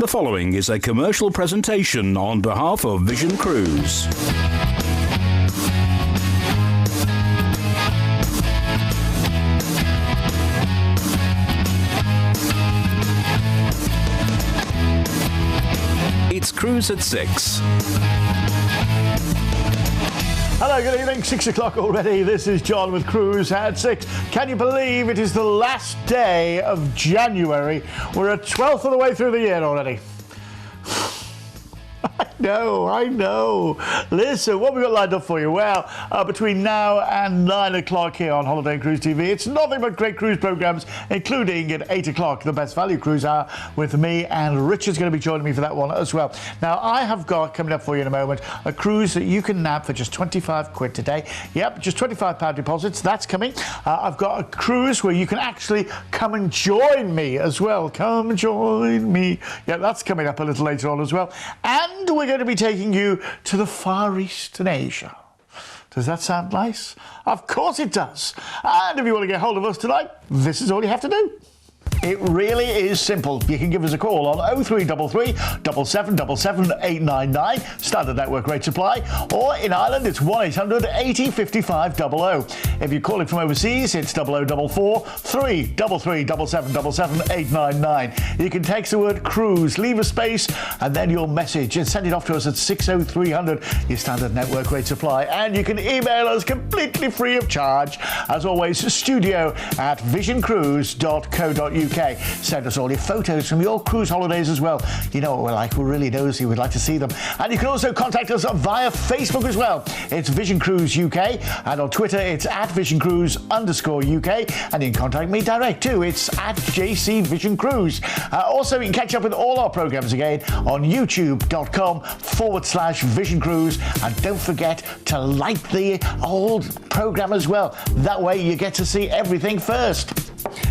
The following is a commercial presentation on behalf of Vision Cruise. It's Cruise at 6. Hello, good evening. 6 o'clock already. This is John with Cruise at 6. Can you believe it is the last day of January? We're a 12th of the way through the year already. I know. Listen, what we've got lined up for you? Well, between now and 9 o'clock here on Holiday and Cruise TV, it's nothing but great cruise programmes, including at 8 o'clock, the Best Value Cruise Hour with me, and Richard's going to be joining me for that one as well. Now, I have got, coming up for you in a moment, a cruise that you can nab for just 25 quid today. Yep, just £25 deposits. That's coming. I've got a cruise where you can actually come and join me as well. Come join me. Yeah, that's coming up a little later on as well. And we're going to be taking you to the Far East in Asia. Does that sound nice? Of course it does. And if you want to get hold of us tonight, this is all you have to do. It really is simple. You can give us a call on 0333 7777 899, standard network rate supply, or in Ireland it's 1800 80 55 00. If you're calling from overseas, it's 0044 333 7777 899. You can text the word cruise, leave a space, and then your message, and send it off to us at 60300, your standard network rate supply. And you can email us completely free of charge. As always, studio@visioncruise.co.uk. Send us all your photos from your cruise holidays as well. You know what we're like, we're really nosy, we'd like to see them. And you can also contact us via Facebook as well. It's Vision Cruise UK, and on Twitter it's @VisionCruise_UK, and you can contact me direct too. It's @JCVisionCruise. Also, you can catch up with all our programmes again on youtube.com/Vision Cruise, and don't forget to like the old programme as well. That way you get to see everything first.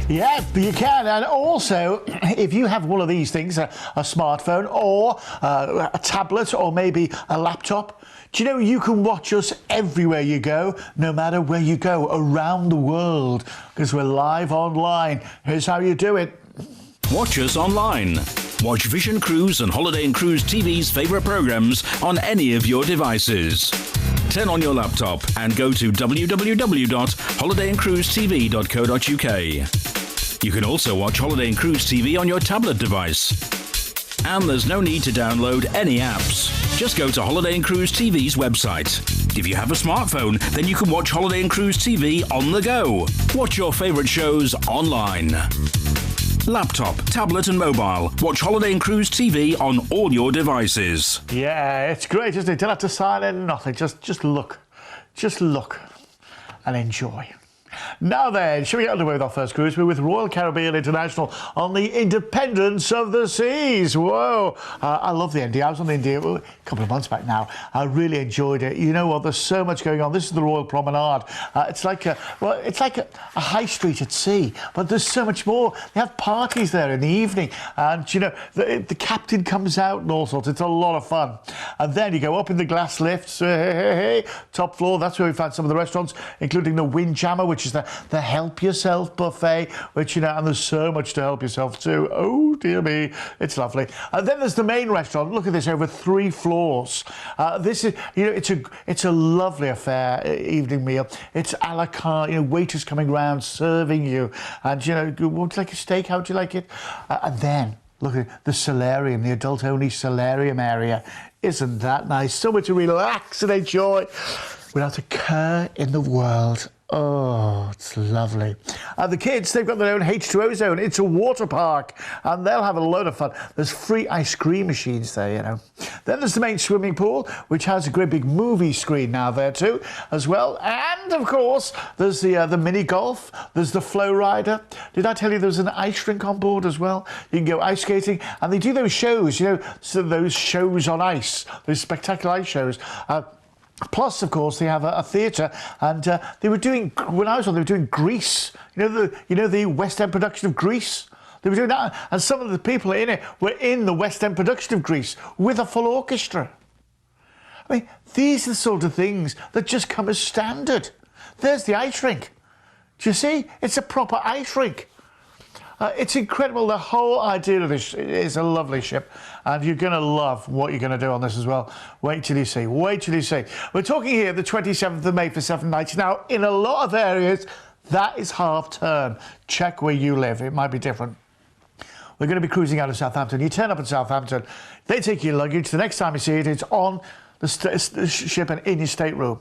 Yeah, you can. And also, if you have one of these things, a smartphone or a tablet or maybe a laptop, do you know you can watch us everywhere you go, no matter where you go, around the world, because we're live online. Here's how you do it. Watch us online. Watch Vision Cruise and Holiday and Cruise TV's favourite programmes on any of your devices. Turn on your laptop and go to www.holidayandcruisetv.co.uk. You can also watch Holiday and Cruise TV on your tablet device. And there's no need to download any apps. Just go to Holiday and Cruise TV's website. If you have a smartphone, then you can watch Holiday and Cruise TV on the go. Watch your favourite shows online. Laptop, tablet and mobile. Watch Holiday and Cruise TV on all your devices. Yeah, it's great, isn't it? Don't have to sign in, nothing. Just look. Just look and enjoy. Now then, shall we get underway with our first cruise? We're with Royal Caribbean International on the Independence of the Seas. Whoa! I love the ND. I was on the ND a couple of months back now. I really enjoyed it. You know what? There's so much going on. This is the Royal Promenade. It's like a high street at sea, but there's so much more. They have parties there in the evening, and you know the captain comes out and all sorts. It's a lot of fun. And then you go up in the glass lifts. Top floor. That's where we found some of the restaurants, including the Windjammer, which is the help yourself buffet, which, you know, and there's so much to help yourself to. Oh dear me, it's lovely. And then there's the main restaurant. Look at this, over 3 floors. This is, you know, it's a lovely affair, evening meal. It's a la carte, you know, waiters coming round serving you, and you know, would you like a steak? How would you like it? And then look at the solarium, the adult-only solarium area. Isn't that nice? Somewhere to relax and enjoy without a care in the world. Oh, it's lovely. The kids, they've got their own H2O zone. It's a water park, and they'll have a load of fun. There's free ice cream machines there, you know. Then there's the main swimming pool, which has a great big movie screen now there too, as well. And, of course, there's the mini golf. There's the flow rider. Did I tell you there's an ice rink on board as well? You can go ice skating, and they do those shows, you know, so those shows on ice, those spectacular ice shows. Plus, of course, they have a theatre, and they were doing, when I was on, they were doing Grease. You know the West End production of Grease. They were doing that, and some of the people in it were in the West End production of Grease with a full orchestra. I mean, these are the sort of things that just come as standard. There's the ice rink. Do you see? It's a proper ice rink. It's incredible. The whole idea of this is a lovely ship, and you're going to love what you're going to do on this as well. Wait till you see. Wait till you see. We're talking here the 27th of May for 7 nights. Now, in a lot of areas, that is half term. Check where you live. It might be different. We're going to be cruising out of Southampton. You turn up in Southampton, they take your luggage. The next time you see it, it's on the ship and in your stateroom.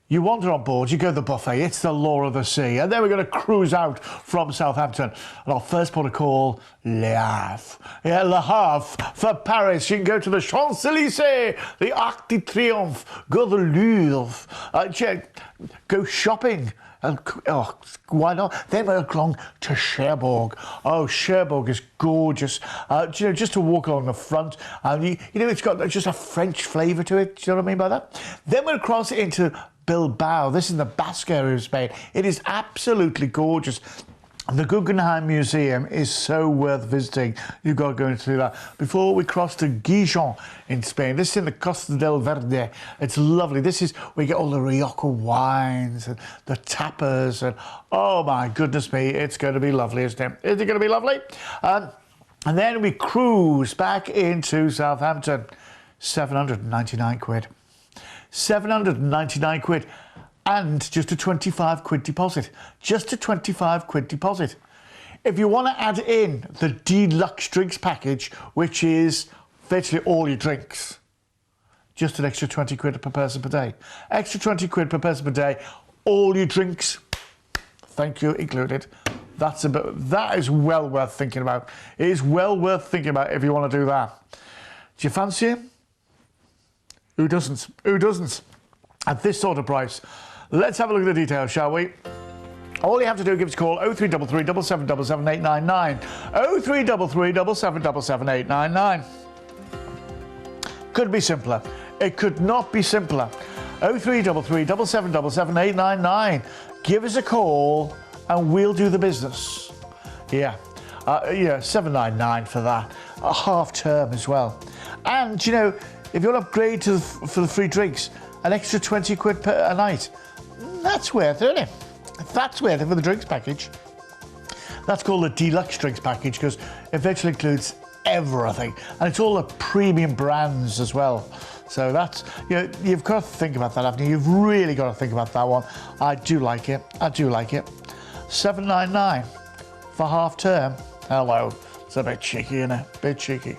You wander on board, you go to the buffet, it's the law of the sea. And then we're going to cruise out from Southampton. And our first port of call, Le Havre. Yeah, Le Havre for Paris. You can go to the Champs-Élysées, the Arc de Triomphe, go to the Louvre, go shopping. Oh, why not? Then we're along to Cherbourg. Oh, Cherbourg is gorgeous. Just to walk along the front, it's got just a French flavour to it. Do you know what I mean by that? Then we're across into Bilbao. This is the Basque area of Spain. It is absolutely gorgeous. The Guggenheim Museum is so worth visiting. You've got to go into that. Before we cross to Gijón in Spain, this is in the Costa del Verde. It's lovely. This is where you get all the Rioja wines and the tapas. And oh my goodness me, it's going to be lovely, isn't it? Is it going to be lovely? And then we cruise back into Southampton. 799 quid. 799 quid. And just a 25 quid deposit. Just a 25 quid deposit. If you want to add in the deluxe drinks package, which is virtually all your drinks, just an extra 20 quid per person per day. Extra 20 quid per person per day, all your drinks, thank you, included. That is well worth thinking about. It is well worth thinking about if you want to do that. Do you fancy it? Who doesn't? Who doesn't? At this sort of price. Let's have a look at the details, shall we? All you have to do is give us a call 0333 7777 899. 0333 7777 899. Could be simpler. It could not be simpler. 0333 7777 899. Give us a call and we'll do the business. Yeah. 799 for that. A half term as well. And, if you want to upgrade for the free drinks, an extra 20 quid a night. That's worth it, isn't it? That's worth it for the drinks package. That's called the deluxe drinks package because it virtually includes everything. And it's all the premium brands as well. So that's, you've got to think about that, haven't you? You've really got to think about that one. I do like it. I do like it. 799 for half term. Hello. It's a bit cheeky, isn't it? Bit cheeky.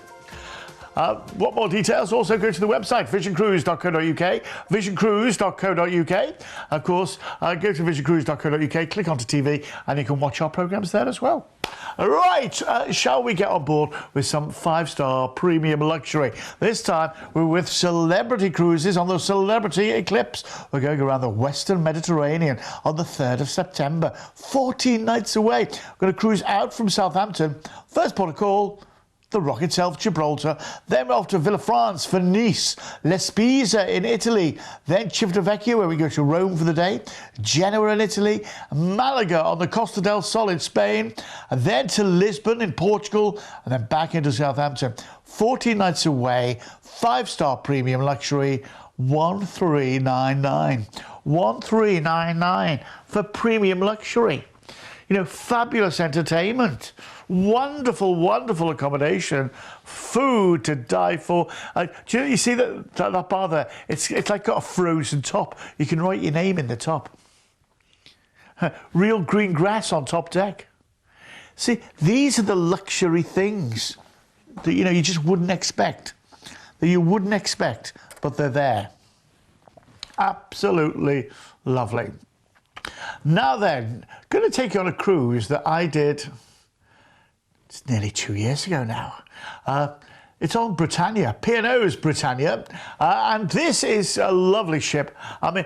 What more details? Also go to the website, visioncruise.co.uk, visioncruise.co.uk. Of course, go to visioncruise.co.uk, click onto TV, and you can watch our programmes there as well. Right, shall we get on board with some 5-star premium luxury? This time, we're with Celebrity Cruises on the Celebrity Eclipse. We're going around the Western Mediterranean on the 3rd of September, 14 nights away. We're going to cruise out from Southampton. First port of call, the rock itself, Gibraltar. Then we're off to Villafranche for Nice, L'Espisa in Italy, then Civitavecchia, where we go to Rome for the day, Genoa in Italy, Malaga on the Costa del Sol in Spain, and then to Lisbon in Portugal, and then back into Southampton. 14 nights away, 5-star premium luxury, 1399. 1399 for premium luxury. Fabulous entertainment. Wonderful, wonderful accommodation, food to die for. You see that bar there? It's like got a frozen top. You can write your name in the top. Real green grass on top deck. See, these are the luxury things that you just wouldn't expect. That you wouldn't expect, but they're there. Absolutely lovely. Now then, going to take you on a cruise that I did. It's nearly 2 years ago now. It's on Britannia, P&O's Britannia, and this is a lovely ship. I mean,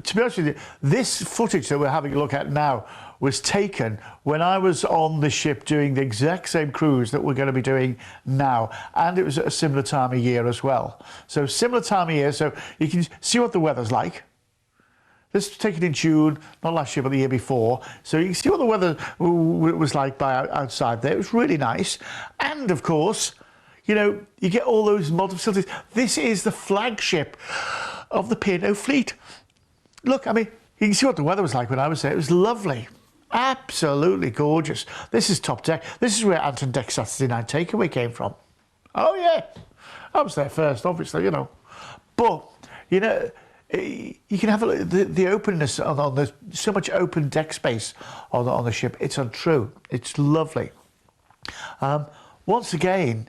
to be honest with you, this footage that we're having a look at now was taken when I was on the ship doing the exact same cruise that we're going to be doing now, and it was at a similar time of year as well. So similar time of year, so you can see what the weather's like. This was taken in June, not last year, but the year before. So you can see what the weather was like outside there. It was really nice. And, of course, you get all those modern facilities. This is the flagship of the P&O fleet. Look, I mean, you can see what the weather was like when I was there. It was lovely. Absolutely gorgeous. This is top deck. This is where Anton Deck Saturday Night Takeaway came from. Oh yeah, I was there first, obviously, you know. But you know, you can have the openness on the so much open deck space on the ship. It's untrue. It's lovely. Once again,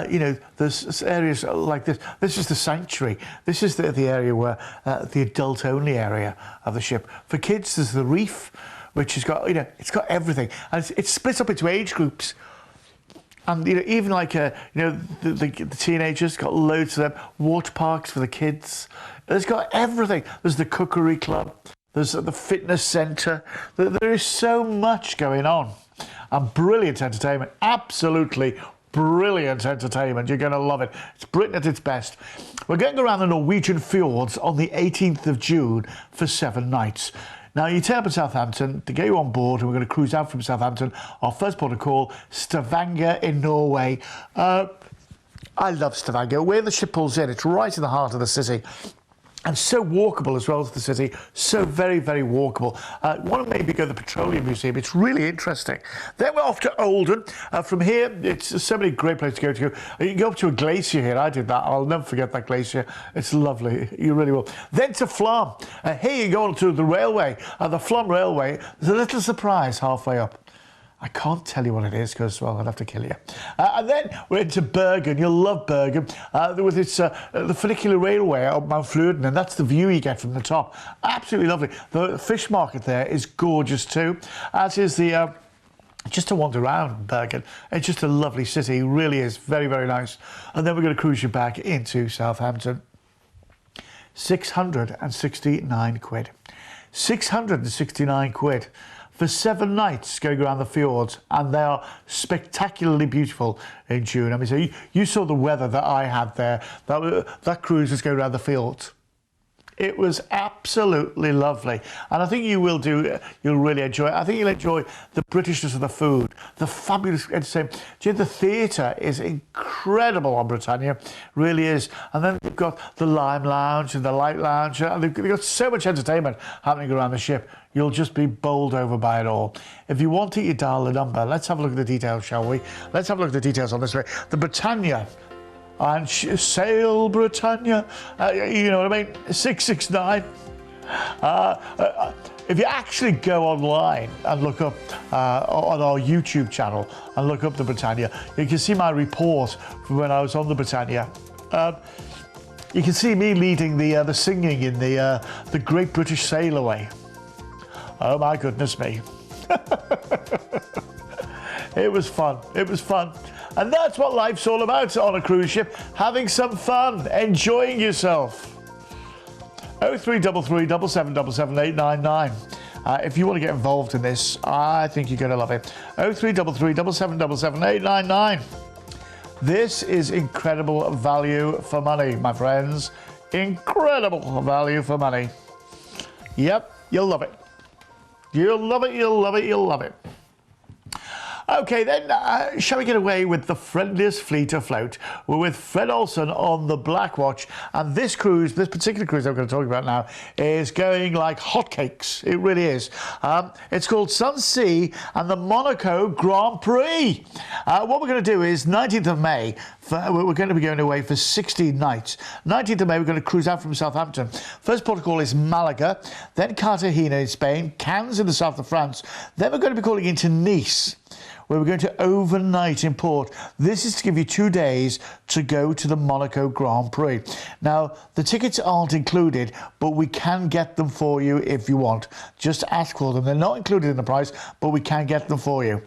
you know, there's areas like this. This is the sanctuary. This is the area where the adult-only area of the ship. For kids, there's the reef, which has got, you know, it's got everything, and it's split up into age groups. And you know, even like you know, the teenagers, got loads of them. Water parks for the kids. It's got everything. There's the cookery club. There's the fitness centre. There is so much going on, and brilliant entertainment. Absolutely brilliant entertainment. You're going to love it. It's Britain at its best. We're going around the Norwegian fjords on the 18th of June for 7 nights. Now, you turn up in Southampton to get you on board, and we're going to cruise out from Southampton. Our first port of call, Stavanger in Norway. I love Stavanger. Where the ship pulls in, it's right in the heart of the city. And so walkable as well as the city. So very, very walkable. Want to maybe go to the Petroleum Museum. It's really interesting. Then we're off to Oldham. From here, it's so many great places to go to. You can go up to a glacier here. I did that. I'll never forget that glacier. It's lovely. You really will. Then to Flom. Here you go on to the railway. The Flom Railway. There's a little surprise halfway up. I can't tell you what it is because, well, I'd have to kill you. And then we're into Bergen. You'll love Bergen with its the funicular railway up Mount Fluden, and that's the view you get from the top. Absolutely lovely. The fish market there is gorgeous too, as is the just to wander around Bergen. It's just a lovely city. It really is. Very, very nice. And then we're going to cruise you back into Southampton. 669 quid. 669 quid. For 7 nights going around the fjords, and they are spectacularly beautiful in June. I mean, so you saw the weather that I had there. That cruise was going around the fjords. It was absolutely lovely, and I think you will do. You'll really enjoy it. I think you'll enjoy the Britishness of the food, the fabulous entertainment. The theatre is incredible on Britannia, really is. And then they've got the Lime Lounge and the Light Lounge, and they've got so much entertainment happening around the ship. You'll just be bowled over by it all. If you want it, you dial the number. Let's have a look at the details, shall we? Let's have a look at the details on this way. The Britannia. And Sail Britannia, you know what I mean? 669. If you actually go online and look up on our YouTube channel and look up the Britannia, you can see my report from when I was on the Britannia. You can see me leading the singing in the Great British Sail Away. Oh my goodness me. It was fun. It was fun. And that's what life's all about on a cruise ship. Having some fun, enjoying yourself. 0333 7777 899. If you want to get involved in this, I think you're going to love it. 0333 7777 899. This is incredible value for money, my friends. Incredible value for money. Yep, you'll love it. You'll love it, you'll love it, you'll love it. Okay, then, shall we get away with the friendliest fleet afloat? We're with Fred Olsen on the Black Watch, and this cruise, this particular cruise I'm going to talk about now, is going like hotcakes. It really is. It's called Sunsea and the Monaco Grand Prix. What we're going to do is 19th of May, we're going to be going away for 16 nights. 19th of May, we're going to cruise out from Southampton. First port of call is Malaga, then Cartagena in Spain, Cannes in the south of France. Then we're going to be calling into Nice, where we're going to overnight in port. This is to give you 2 days to go to the Monaco Grand Prix. Now, the tickets aren't included, but we can get them for you if you want. Just ask for them. They're not included in the price, but we can get them for you.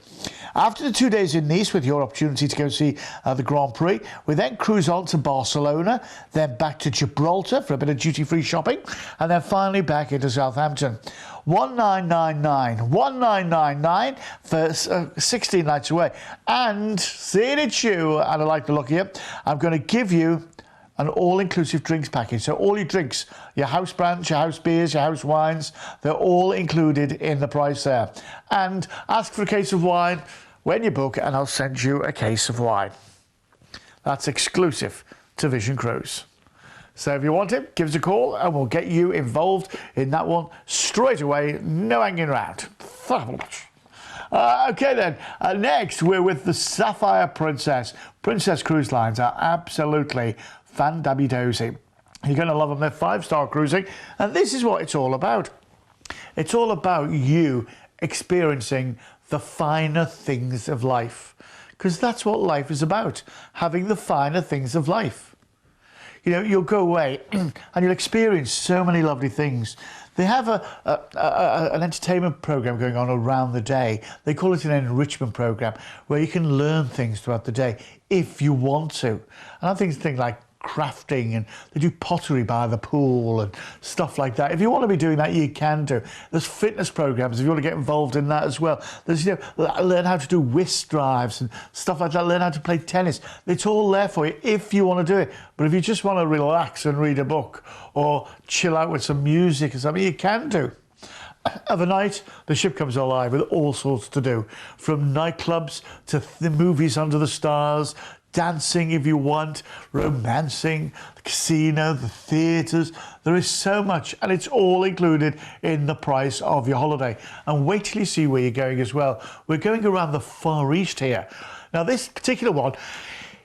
After the 2 days in Nice, with your opportunity to go see the Grand Prix, we then cruise on to Barcelona, then back to Gibraltar for a bit of duty-free shopping, and then finally back into Southampton. 1999 for 16 nights away. And seeing it's you, and I like the look of you, I'm going to give you an all-inclusive drinks package. So all your drinks, your house brands, your house beers, your house wines, they're all included in the price there. And ask for a case of wine when you book, and I'll send you a case of wine. That's exclusive to Vision Cruise. So if you want it, give us a call and we'll get you involved in that one straight away. No hanging around. fabulous. Okay then, next we're with the Sapphire Princess. Princess Cruise Lines are absolutely fan-dabby-dozy. You're going to love them. They're 5-star cruising, and this is what it's all about. It's all about you experiencing the finer things of life, because that's what life is about, having the finer things of life. You know, you'll go away and you'll experience so many lovely things. They have an entertainment program going on around the day. They call it an enrichment program, where you can learn things throughout the day if you want to. And I think things like crafting, and they do pottery by the pool and stuff like that. If you want to be doing that, you can do. There's fitness programs if you want to get involved in that as well. There's, you know, learn how to do whisk drives and stuff like that. Learn how to play tennis. It's all there for you if you want to do it. But if you just want to relax and read a book or chill out with some music or something, you can do. Overnight, the ship comes alive with all sorts to do, from nightclubs to the movies under the stars, dancing if you want, romancing, the casino, the theatres. There is so much, and it's all included in the price of your holiday. And wait till you see where you're going as well. We're going around the Far East here. Now, this particular one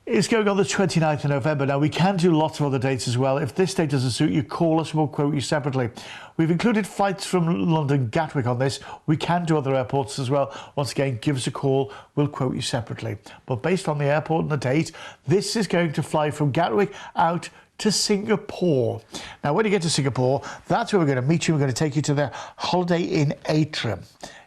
is going on the 29th of November. Now, we can do lots of other dates as well. If this date doesn't suit you, call us and we'll quote you separately. We've included flights from London Gatwick on this. We can do other airports as well. Once again, give us a call. We'll quote you separately. But based on the airport and the date, this is going to fly from Gatwick out to Singapore. Now, when you get to Singapore, that's where we're going to meet you. We're going to take you to the Holiday Inn Atrium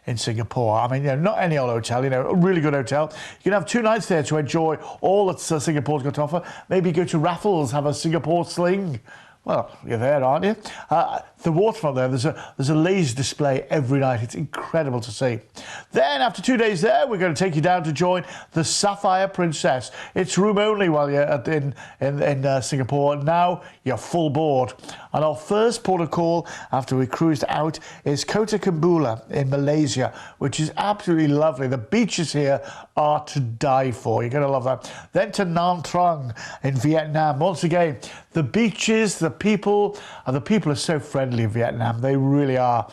in Singapore. I mean, you know, not any old hotel, you know, a really good hotel. You can have 2 nights there to enjoy all that Singapore's got to offer. Maybe go to Raffles, have a Singapore sling. Well, you're there, aren't you? The waterfront there, there's a laser display every night. It's incredible to see. Then, after 2 days there, we're going to take you down to join the Sapphire Princess. It's room only while you're in Singapore. Now, you're full board. And our first port of call after we cruised out is Kota Kinabalu in Malaysia, which is absolutely lovely. The beaches here are to die for. You're going to love that. Then to Nha Trang in Vietnam. Once again, the beaches, the people are so friendly in Vietnam. They really are.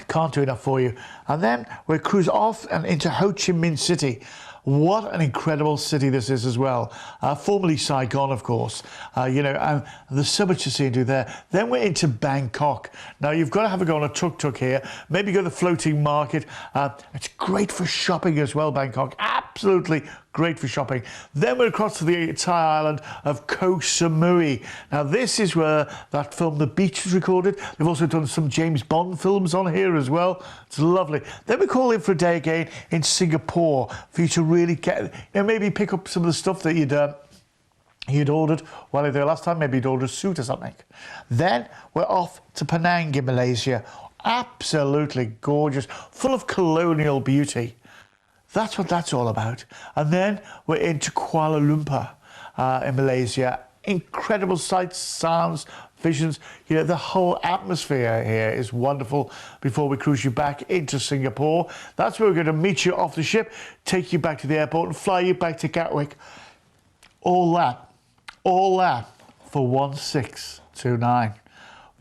Can't do enough for you. And then we cruise off and into Ho Chi Minh City. What an incredible city this is as well. Formerly Saigon, of course. You know, and there's so much to see and do there. Then we're into Bangkok. Now, you've got to have a go on a tuk-tuk here. Maybe go to the floating market. It's great for shopping as well, Bangkok. Absolutely great for shopping. Then we're across to the Thai island of Koh Samui. Now, this is where that film The Beach is recorded. They've also done some James Bond films on here as well. It's lovely. Then we call in for a day again in Singapore for you to really get, you know, maybe pick up some of the stuff that you'd ordered while you were there last time. Maybe you'd ordered a suit or something. Then we're off to Penang in Malaysia. Absolutely gorgeous, full of colonial beauty. That's what that's all about. And then we're into Kuala Lumpur in Malaysia. Incredible sights, sounds, visions. You know, the whole atmosphere here is wonderful before we cruise you back into Singapore. That's where we're going to meet you off the ship, take you back to the airport and fly you back to Gatwick. All that for 1,629.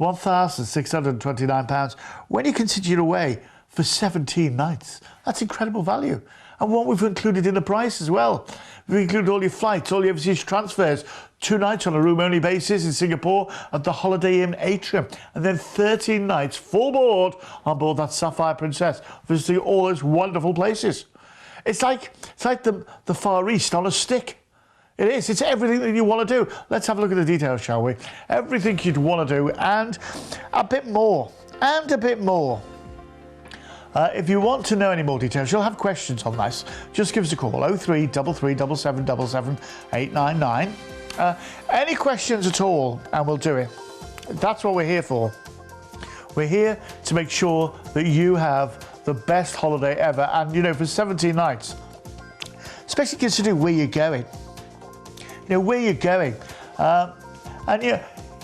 £1,629 when you consider you're away for 17 nights. That's incredible value. And what we've included in the price as well. We've included all your flights, all your overseas transfers, 2 nights on a room-only basis in Singapore at the Holiday Inn Atrium, and then 13 nights full board on board that Sapphire Princess, visiting all those wonderful places. It's like the Far East on a stick. It is. It's everything that you want to do. Let's have a look at the details, shall we? Everything you'd want to do, and a bit more. And a bit more. If you want to know any more details, you'll have questions on this, just give us a call, 0333 7777 899. Any questions at all, and we'll do it. That's what we're here for. We're here to make sure that you have the best holiday ever, and, you know, for 17 nights, especially considering where you're going. You know, where you're going. And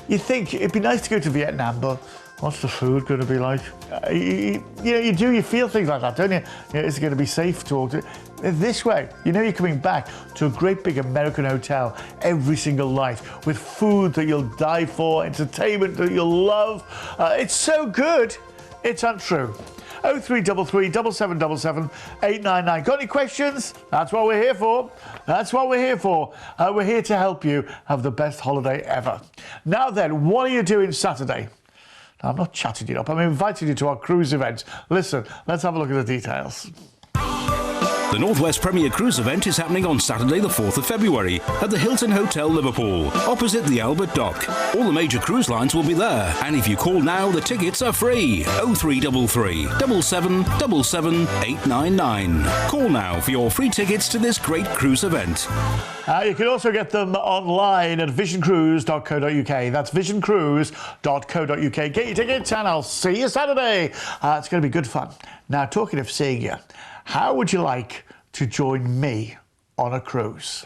you think it'd be nice to go to Vietnam, but what's the food going to be like? You feel things like that, don't you? Is it going to be safe to order? This way, you know you're coming back to a great big American hotel every single night with food that you'll die for, entertainment that you'll love. It's so good, it's untrue. 0333 7777 899. Got any questions? That's what we're here for. That's what we're here for. We're here to help you have the best holiday ever. Now then, what are you doing Saturday? Now, I'm not chatting you up. I'm inviting you to our cruise event. Listen, let's have a look at the details. The Northwest Premier Cruise event is happening on Saturday the 4th of February at the Hilton Hotel Liverpool, opposite the Albert Dock. All the major cruise lines will be there, and if you call now, the tickets are free. 0333 7777 899. Call now for your free tickets to this great cruise event. You can also get them online at visioncruise.co.uk. That's visioncruise.co.uk. Get your tickets and I'll see you Saturday. It's going to be good fun. Now, talking of seeing you, how would you like to join me on a cruise?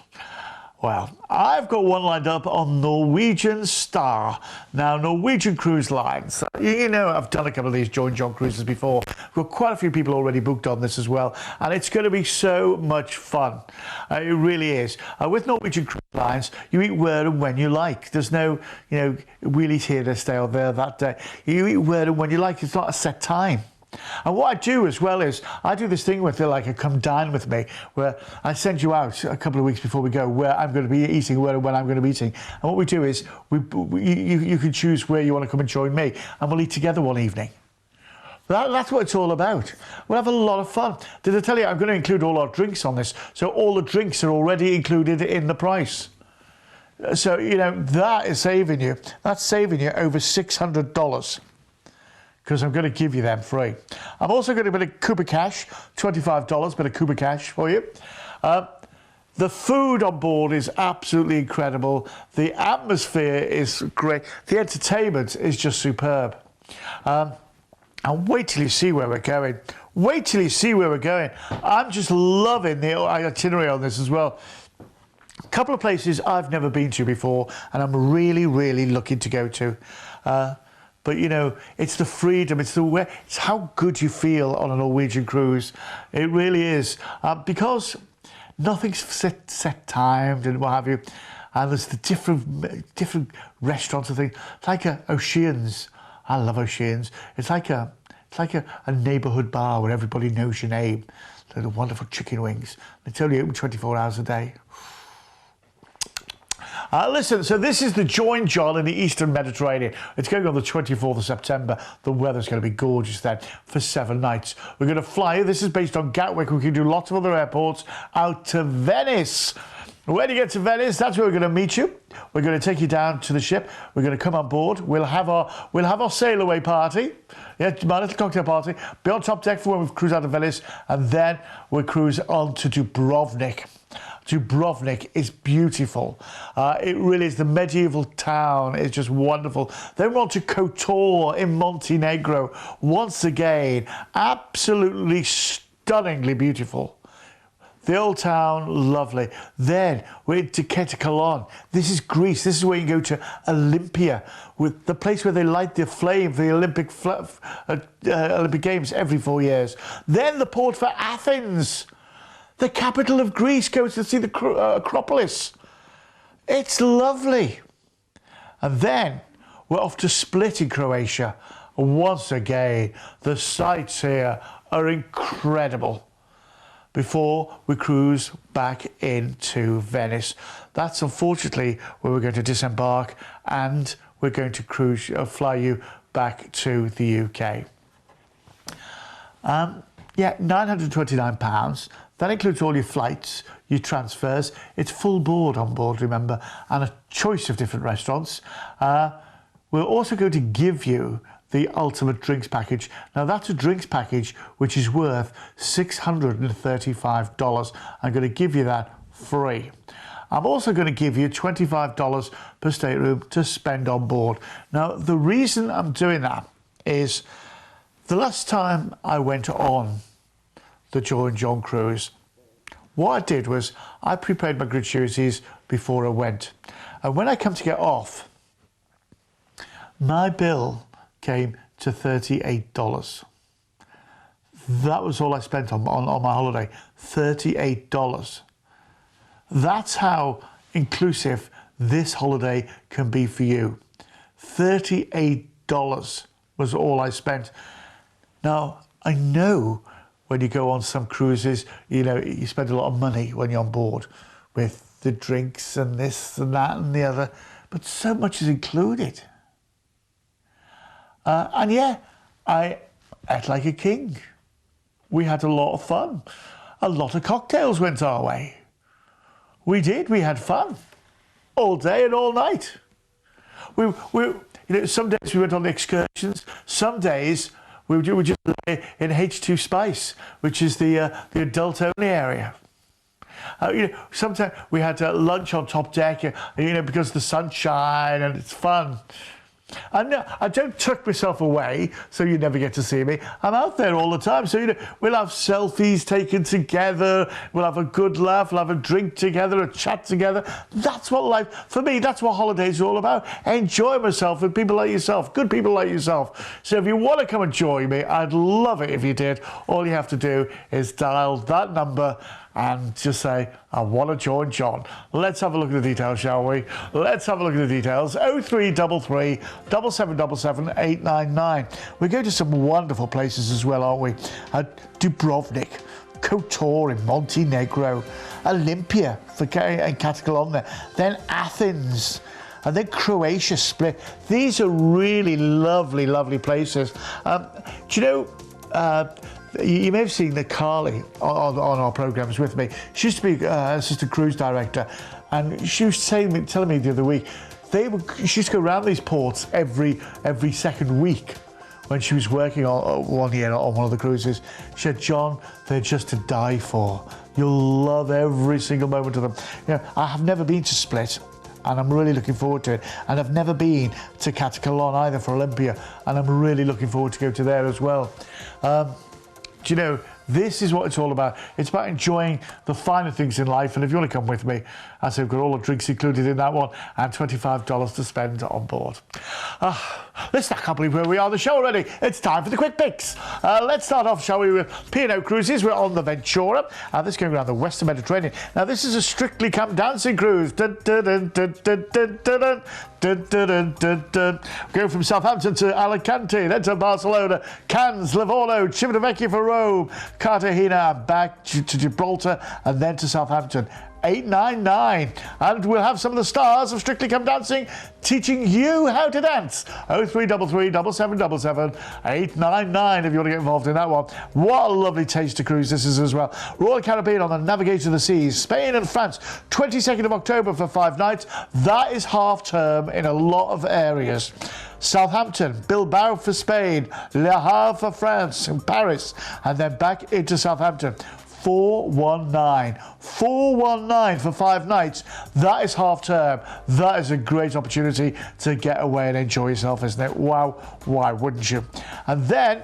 Well, I've got one lined up on Norwegian Star. Now, Norwegian Cruise Lines, you know, I've done a couple of these Join John cruises before. We've got quite a few people already booked on this as well, and it's going to be so much fun. It really is. With Norwegian Cruise Lines, you eat where and when you like. There's no, we'll eat here this day or there that day. You eat where and when you like. It's not a set time. And what I do as well is I do this thing with like a come dine with me, where I send you out a couple of weeks before we go where I'm going to be eating, where and when I'm going to be eating. And what we do is you can choose where you want to come and join me, and we'll eat together one evening. That's what it's all about. We'll have a lot of fun. Did I tell you I'm going to include all our drinks on this? So all the drinks are already included in the price. So, that is saving you. That's saving you over $600. Because I'm going to give you them free. I'm also going to put a Cooper Cash, $25, bit of Cooper Cash for you. The food on board is absolutely incredible. The atmosphere is great. The entertainment is just superb. And wait till you see where we're going. Wait till you see where we're going. I'm just loving the itinerary on this as well. A couple of places I've never been to before, and I'm really, really looking to go to. But, it's the freedom, it's how good you feel on a Norwegian cruise. It really is. Because nothing's set timed and what have you. And there's the different restaurants and things. It's like Oceans. I love Oceans. It's like a neighbourhood bar where everybody knows your name. They're the wonderful chicken wings. They only open 24 hours a day. Listen, so this is the Join John in the Eastern Mediterranean. It's going on the 24th of September. The weather's going to be gorgeous then for 7 nights. We're going to fly, this is based on Gatwick. We can do lots of other airports out to Venice. When you get to Venice, that's where we're going to meet you. We're going to take you down to the ship. We're going to come on board. We'll have our sail away party. Yeah, my little cocktail party. Be on top deck for when we cruise out of Venice. And then we'll cruise on to Dubrovnik. Dubrovnik is beautiful. It really is. The medieval town is just wonderful. Then we're on to Kotor in Montenegro. Once again, absolutely stunningly beautiful. The old town, lovely. Then we're into Ketakalon. This is Greece. This is where you go to Olympia, with the place where they light the flame for the Olympic Games every 4 years. Then the port for Athens. The capital of Greece, goes to see the Acropolis. It's lovely. And then we're off to Split in Croatia. Once again, the sights here are incredible. Before we cruise back into Venice. That's unfortunately where we're going to disembark, and we're going to fly you back to the UK. £929. That includes all your flights, your transfers. It's full board on board, remember, and a choice of different restaurants. We're also going to give you the ultimate drinks package. Now, that's a drinks package which is worth $635. I'm going to give you that free. I'm also going to give you $25 per stateroom to spend on board. Now, the reason I'm doing that is the last time I went on the Join John cruise, what I did was I prepaid my gratuities before I went. And when I come to get off, my bill came to $38. That was all I spent on my holiday, $38. That's how inclusive this holiday can be for you. $38 was all I spent. Now, I know when you go on some cruises, you know, you spend a lot of money when you're on board with the drinks and this and that and the other, but so much is included. And yeah, I ate like a king. We had a lot of fun. A lot of cocktails went our way. We did. We had fun all day and all night. You know, some days we went on excursions. Some days we would just lay in H2 Spice, which is the adult-only area. You know, sometimes we had lunch on top deck, you know, because of the sunshine and it's fun. And no, I don't tuck myself away so you never get to see me. I'm out there all the time. So, you know, we'll have selfies taken together. We'll have a good laugh. We'll have a drink together, a chat together. That's what life, for me, that's what holidays are all about. Enjoy myself with people like yourself, good people like yourself. So if you want to come and join me, I'd love it if you did. All you have to do is dial that number and just say, I want to join John. Let's have a look at the details, shall we? Let's have a look at the details. 0333 7777 899. We're going to some wonderful places as well, aren't we? Dubrovnik, Kotor in Montenegro, Olympia and Kataklon there, then Athens, and then Croatia, Split. These are really lovely, lovely places. Do you know, you may have seen that Carly on our programmes with me. She used to be assistant cruise director, and she was telling me the other week she used to go around these ports every second week when she was working on one year on one of the cruises. She said, John, they're just to die for. You'll love every single moment of them. You know, I have never been to Split, and I'm really looking forward to it. And I've never been to Kataklon either for Olympia, and I'm really looking forward to go to there as well. Do you know, this is what it's all about. It's about enjoying the finer things in life. And if you want to come with me, as I've got all the drinks included in that one and $25 to spend on board. Listen, I can't believe where we are on the show already. It's time for the quick picks. Let's start off, shall we, with P&O Cruises. We're on the Ventura. This is going around the Western Mediterranean. Now, this is a Strictly Come Dancing cruise. Go from Southampton to Alicante, then to Barcelona, Cannes, Livorno, Civitavecchia for Rome, Cartagena, back to Gibraltar, and then to Southampton. 899, and we'll have some of the stars of Strictly Come Dancing teaching you how to dance. 0333 7777 899 if you want to get involved in that one. What a lovely taster cruise this is as well. Royal Caribbean on the Navigator of the Seas, Spain and France, 22nd of October for 5 nights. That is half term in a lot of areas. Southampton, Bilbao for Spain, Le Havre for France, and Paris, and then back into Southampton. 419 for 5 nights. That is half term. That is a great opportunity to get away and enjoy yourself, isn't it? Wow, why wouldn't you? And then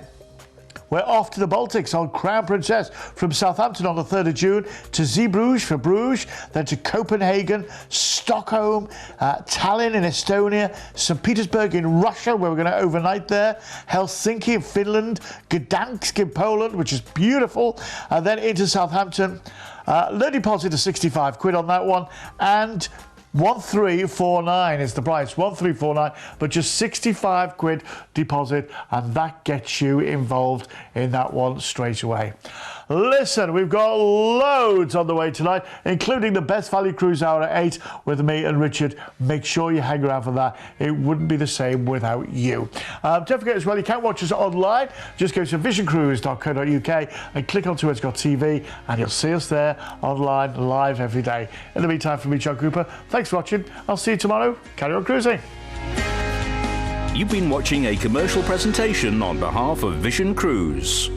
we're off to the Baltics on Crown Princess from Southampton on the 3rd of June to Zeebrugge for Bruges, then to Copenhagen, Stockholm, Tallinn in Estonia, St. Petersburg in Russia, where we're going to overnight there, Helsinki in Finland, Gdansk in Poland, which is beautiful, and then into Southampton. Low deposit of 65 quid on that one, and 1349 is the price, 1349, but just 65 quid deposit, and that gets you involved in that one straight away. Listen, we've got loads on the way tonight, including the Best Value Cruise Hour at 8 with me and Richard. Make sure you hang around for that. It wouldn't be the same without you. Don't forget as well, you can watch us online. Just go to visioncruise.co.uk and click on TV, and you'll see us there online, live every day. In the meantime, from me, John Cooper, thanks for watching. I'll see you tomorrow. Carry on cruising. You've been watching a commercial presentation on behalf of Vision Cruise.